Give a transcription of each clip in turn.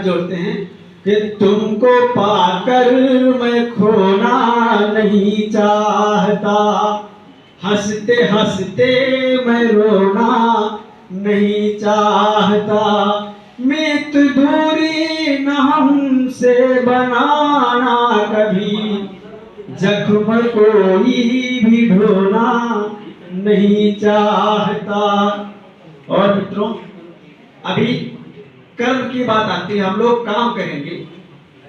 जोड़ते हैं कि तुमको पाकर मैं खोना नहीं चाहता, हंसते हंसते मैं रोना नहीं चाहता, मित दूरी न हमसे बनाना कभी, जख्म कोई भी ढोना नहीं चाहता। और मित्रों, अभी कर्म की बात आती है, हम लोग काम करेंगे।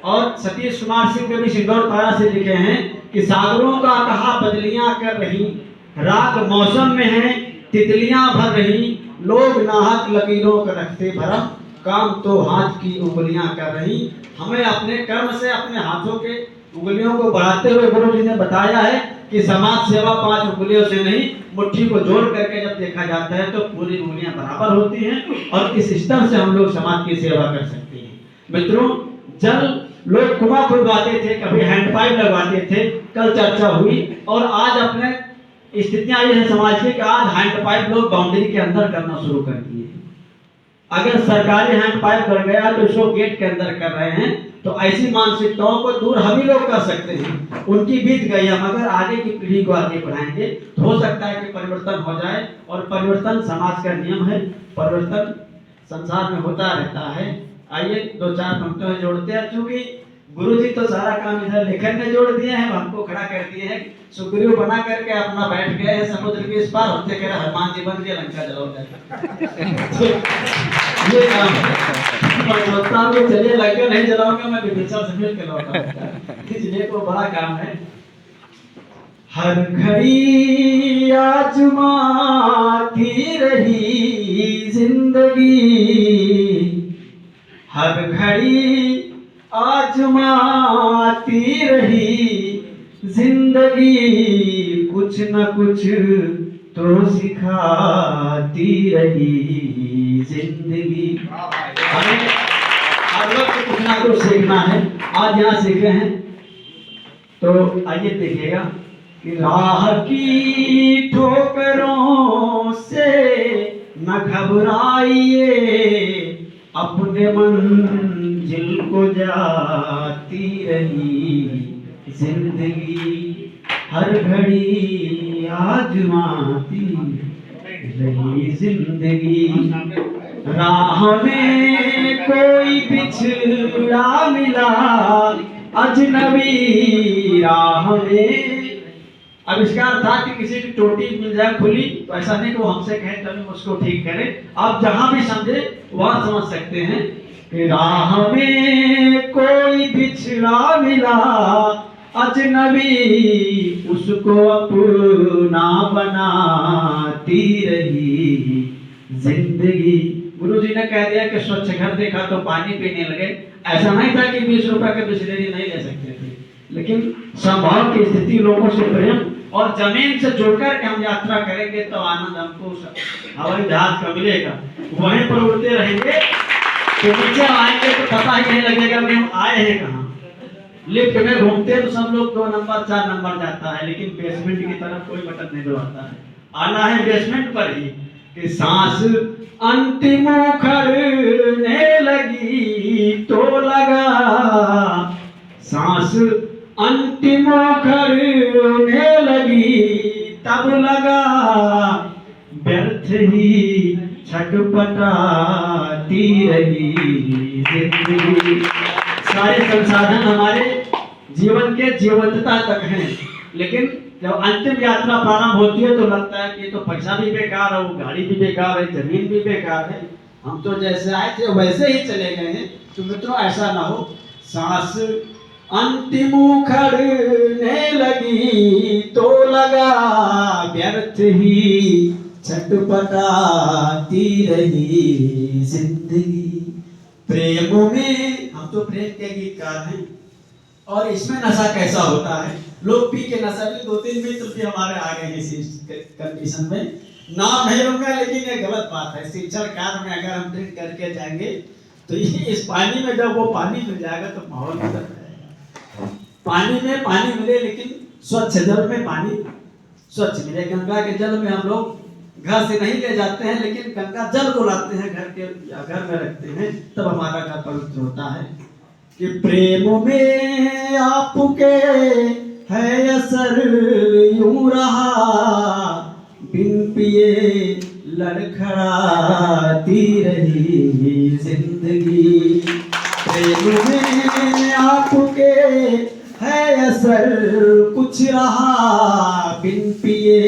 और सतीश कुमार सिंह कवि सिंदौर तारा से लिखे हैं कि सागरों का कहा बदलियां कर रही, रात मौसम में है तितलियां भर रही, लोग नाहक लकीरों का रखते भरम, काम तो हाथ की उंगलियां कर रही। हमें अपने कर्म से अपने हाथों के उंगलियों को बढ़ाते हुए गुरु जी ने बताया है कि समाज सेवा 5 उंगलियों से नहीं, मुट्ठी को जोड़ करके जब देखा जाता है तो पूरी उंगलियां बराबर होती हैं और इस स्तर से हम लोग समाज की सेवा कर सकते हैं। मित्रों, जल लोग कुआं खुदवाते थे, कभी हैंडपाइप लगवाते थे, कल चर्चा हुई। और आज अपने स्थितियां ये है समाज की कि आज हैंडपाइप लोग बाउंड्री के अंदर करना शुरू कर दिए। अगर सरकारी हैंडपाइप कर गया तो इसको गेट के अंदर कर रहे हैं। तो ऐसी मानसिकताओं को दूर हम ही लोग कर सकते हैं। उनकी बीत गई, हम अगर आगे की पीढ़ी को आगे बढ़ाएंगे तो हो सकता है कि परिवर्तन हो जाए। और परिवर्तन समाज का नियम है, परिवर्तन संसार में होता रहता है। आइए 2-4 पंक्तियों में जोड़ते हैं, क्योंकि गुरुजी तो सारा काम इधर लेखन में जोड़ दिए हैं, हमको खड़ा कर दिए हैं। सुग्रीव बना करके अपना बैठ गए हैं समुद्र के इस पार, होते कह रहे हनुमान जी बन के लंका जलाओ। ये काम है। चलिए लंका नहीं जलाऊंगा, मैं विभीषण से मिल के लौटा, इसलिए को बड़ा काम है। हर घड़ी आजमाती रही जिंदगी, हर घड़ी आजमाती रही जिंदगी, कुछ न कुछ तो सिखाती रही जिंदगी। हमें हर वक्त कुछ ना कुछ सीखना है। आज यहाँ सीखे हैं तो आइए देखिएगा कि राह की ठोकरों से न घबराइए, अपने मंजिल को जाती रही जिंदगी, हर घड़ी आजमाती रही जिंदगी। राह में कोई बिछड़ा मिला अजनबी, राह में आविष्कार था कि किसी की टोटी मिल जाए खुली, तो ऐसा नहीं कि वो हमसे कहे तभी उसको ठीक करें। आप जहां भी समझे वहां समझ सकते हैं कि राह में कोई बिछड़ा मिला अजनबी, उसको अपना बनाती रही जिंदगी। गुरु जी ने कह दिया कि स्वच्छ घर देखा तो पानी पीने लगे। ऐसा नहीं था कि 20 रुपए के बिस्लेरी नहीं ले सकते थे, लेकिन संभाव की स्थिति, लोगों से प्रेम और जमीन से जुड़कर के हम यात्रा करेंगे तो आनंद हमको हवाई जहाज का मिलेगा। वहीं पर उड़ते रहेंगे तो नीचे आएंगे तो पता ही नहीं लगेगा कि हम आए हैं कहाँ। लिफ्ट में घूमते हैं तो सब लोग 2 नंबर 4 नंबर जाता है, लेकिन बेसमेंट की तरफ कोई बटन नहीं दबाता है। आना है बेसमेंट पर ही कि सांस अंतिम उखड़ने लगी तो लगा, सांस अंतिम उखड़ने लगी तब लगा, व्यर्थ ही छटपटाती रही जिंदगी। सारे संसाधन हमारे जीवन के जीवंतता तक हैं, लेकिन जब अंतिम यात्रा प्रारंभ होती है तो लगता है कि तो पैसा भी बेकार है, वो गाड़ी भी बेकार है, जमीन भी बेकार है, हम तो जैसे आए थे वैसे ही चले गए हैं। तो मित्रों, ऐसा ना हो। सांस अंतिम उखड़ने लगी तो लगा, व्यर्थ ही छटपटाती रही जिंदगी। प्रेम में, हम तो प्रेम के गीतकार हैं, और इसमें नशा कैसा होता है। लोग पी के नशा भी 2-3 मित्र भी हमारे आ गए हैं इस कंडीशन में। नाम नहीं लूंगा, लेकिन ये गलत बात है। शिक्षण कार्य में अगर हम ड्रिंक करके जाएंगे तो ये इस पानी में जब वो पानी मिल जाएगा तो माहौल बदल जाएगा। पानी में पानी मिले, लेकिन स्वच्छ जल में पानी स्वच्छ मिले। गंगा के जल में हम लोग घर से नहीं ले जाते हैं, लेकिन गंगा जल को लाते हैं घर के या घर में रखते हैं, तब हमारा घर पवित्र होता है। कि प्रेम में आपके है असर यूं रहा, बिन पिए लड़खड़ाती रही जिंदगी। प्रेम में आपके है असर कुछ रहा, बिन पिए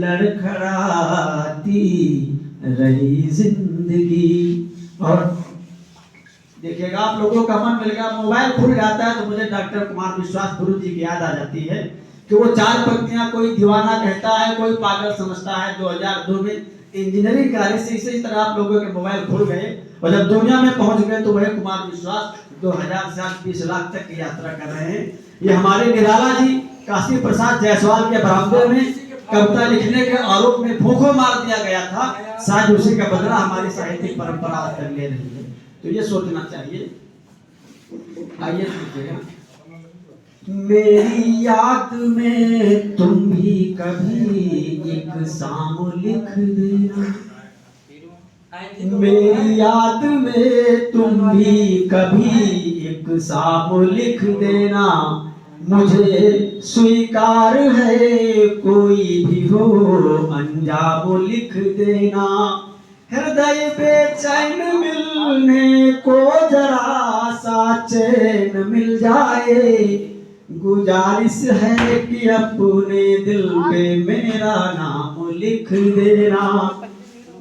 लड़खड़ाती रही जिंदगी। और देखिएगा आप लोगों का मन मिल गया, मोबाइल खुल जाता है तो मुझे डॉक्टर कुमार विश्वास गुरु जी की याद आ जाती है कि वो 4 पंक्तियां कोई दीवाना कहता है, कोई पागल समझता है। 2002 में इंजीनियरिंग कराने से इसी तरह आप लोगों के मोबाइल खुल गए और जब दुनिया में पहुंच गए तो वह कुमार विश्वास 2000 से 20 लाख तक की यात्रा कर रहे हैं। ये हमारे निराला जी काशी प्रसाद जायसवाल के बरामदे में कविता लिखने के आरोप में फूंको मार दिया गया था, शायद उसी का बदला हमारी साहित्यिक परंपरा आज तक ले रही है। तो ये सोचना चाहिए। आइए सोचिएगा, मेरी याद में तुम भी कभी एक शाम लिख देना, मेरी याद में तुम भी कभी एक शाम लिख देना। मुझे स्वीकार है कोई भी हो अंजाम लिख देना। हृदय बेचैन मिलने को जरा सा चैन मिल जाए, गुजारिश है कि अपने दिल पे मेरा नाम लिख देना।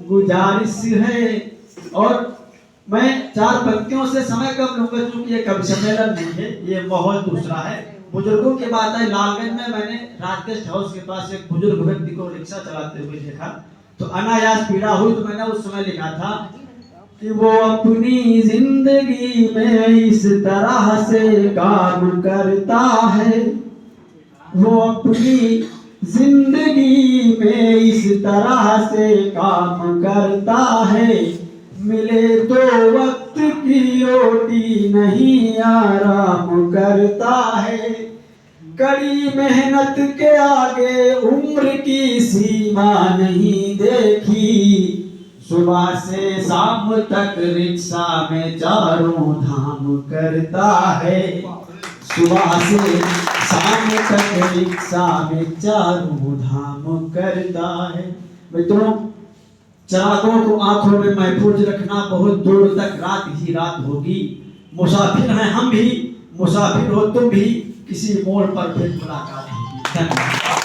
गुजारिश है। और मैं 4 पंक्तियों से समय कम लूंगा क्योंकि ये कवि सम्मेलन नहीं है, ये माहौल दूसरा है। बुजुर्गों की बात है, लालगंज में मैंने राजगेस्ट हाउस के पास एक बुजुर्ग व्यक्ति को रिक्शा चलाते हुए देखा, तो अनायास पीड़ा हुई। तो मैंने उस समय लिखा था कि वो अपनी जिंदगी में इस तरह से काम करता है, वो अपनी जिंदगी में इस तरह से काम करता है। मिले तो वक्त की रोटी नहीं आराम करता है। कड़ी मेहनत के आगे उम्र की सीमा नहीं देखी, सुबह से शाम तक रिक्शा में चारों धाम करता है। सुबह से शाम तक रिक्शा में चारों धाम करता है। मित्रों, चिरागों को आंखों में महफूज रखना, बहुत दूर तक रात ही रात होगी। मुसाफिर हैं हम भी, मुसाफिर हो तुम भी, किसी मोड़ पर फिर मुलाकात होगी। धन्यवाद।